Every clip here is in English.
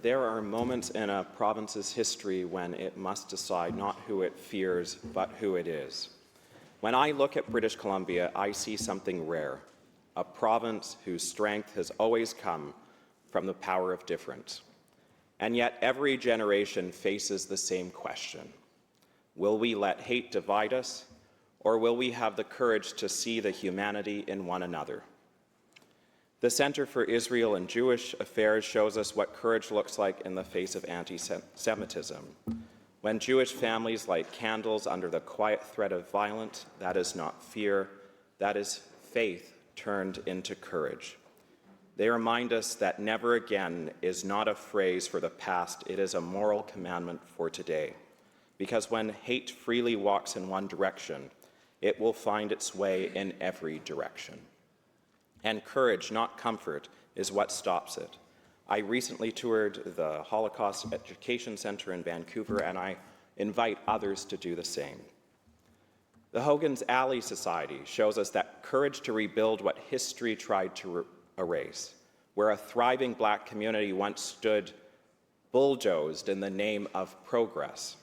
there are moments in a province's history when it must decide not who it fears, but who it is. When I look at British Columbia, I see something rare, a province whose strength has always come from the power of difference. And yet every generation faces the same question. Will we let hate divide us, or will we have the courage to see the humanity in one another? The Center for Israel and Jewish Affairs shows us what courage looks like in the face of anti-Semitism. When Jewish families light candles under the quiet threat of violence, that is not fear, that is faith turned into courage. They remind us that never again is not a phrase for the past, it is a moral commandment for today. Because when hate freely walks in one direction, it will find its way in every direction. And courage, not comfort, is what stops it. I recently toured the Holocaust Education Center in Vancouver, and I invite others to do the same. The Hogan's Alley Society shows us that courage to rebuild what history tried to erase, where a thriving Black community once stood bulldozed in the name of progress.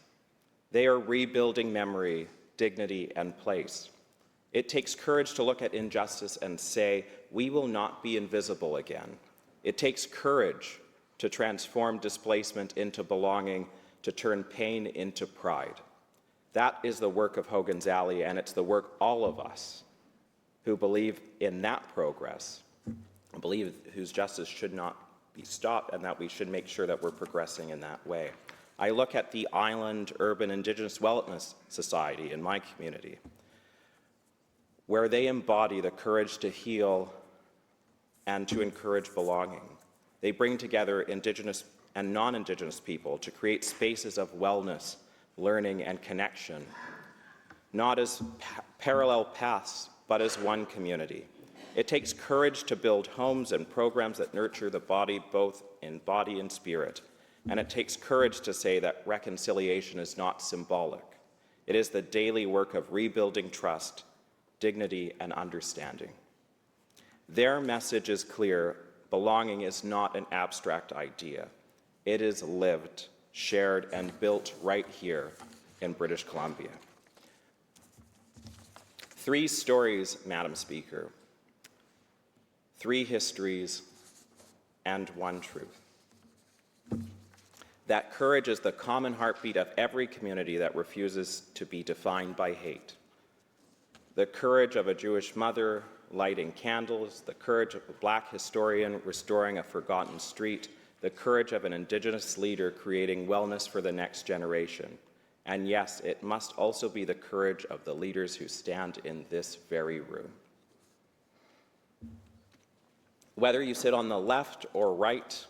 They are rebuilding memory, dignity, and place. It takes courage to look at injustice and say, we will not be invisible again. It takes courage to transform displacement into belonging, to turn pain into pride. That is the work of Hogan's Alley, and it's the work all of us who believe in that progress, believe whose justice should not be stopped, and that we should make sure that we're progressing in that way. I look at the Island Urban Indigenous Wellness Society in my community, where they embody the courage to heal and to encourage belonging. They bring together Indigenous and non-Indigenous people to create spaces of wellness, learning, and connection, not as parallel paths, but as one community. It takes courage to build homes and programs that nurture the body, both in body and spirit. And it takes courage to say that reconciliation is not symbolic. It is the daily work of rebuilding trust, dignity, and understanding. Their message is clear. Belonging is not an abstract idea. It is lived, shared, and built right here in British Columbia. 3 stories, Madam Speaker, 3 histories, and 1 truth. That courage is the common heartbeat of every community that refuses to be defined by hate. The courage of a Jewish mother lighting candles, the courage of a Black historian restoring a forgotten street, the courage of an Indigenous leader creating wellness for the next generation. And yes, it must also be the courage of the leaders who stand in this very room. Whether you sit on the left or right,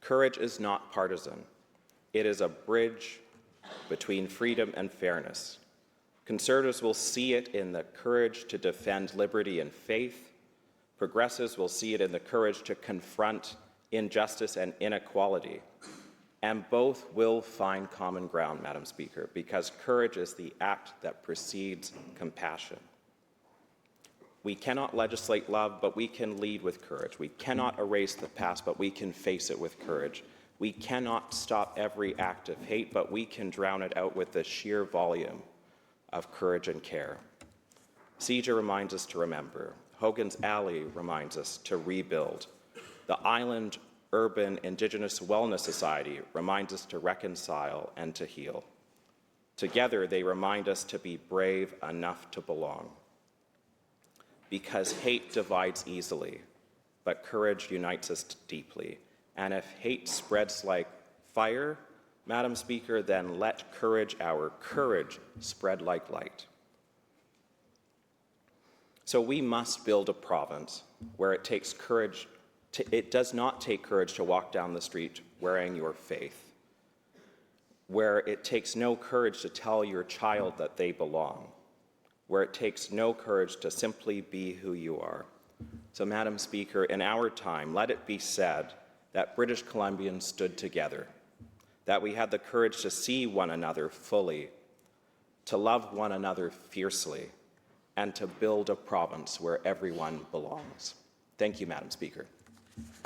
courage is not partisan. It is a bridge between freedom and fairness. Conservatives will see it in the courage to defend liberty and faith. Progressives will see it in the courage to confront injustice and inequality. And both will find common ground, Madam Speaker, because courage is the act that precedes compassion. We cannot legislate love, but we can lead with courage. We cannot erase the past, but we can face it with courage. We cannot stop every act of hate, but we can drown it out with the sheer volume of courage and care. CEJA reminds us to remember. Hogan's Alley reminds us to rebuild. The Island Urban Indigenous Wellness Society reminds us to reconcile and to heal. Together, they remind us to be brave enough to belong. Because hate divides easily, but courage unites us deeply. And if hate spreads like fire, Madam Speaker, then let courage, our courage, spread like light. So we must build a province where it takes courage. It does not take courage to walk down the street wearing your faith, where it takes no courage to tell your child that they belong, where it takes no courage to simply be who you are. So, Madam Speaker, in our time, let it be said that British Columbians stood together, that we had the courage to see one another fully, to love one another fiercely, and to build a province where everyone belongs. Thank you, Madam Speaker.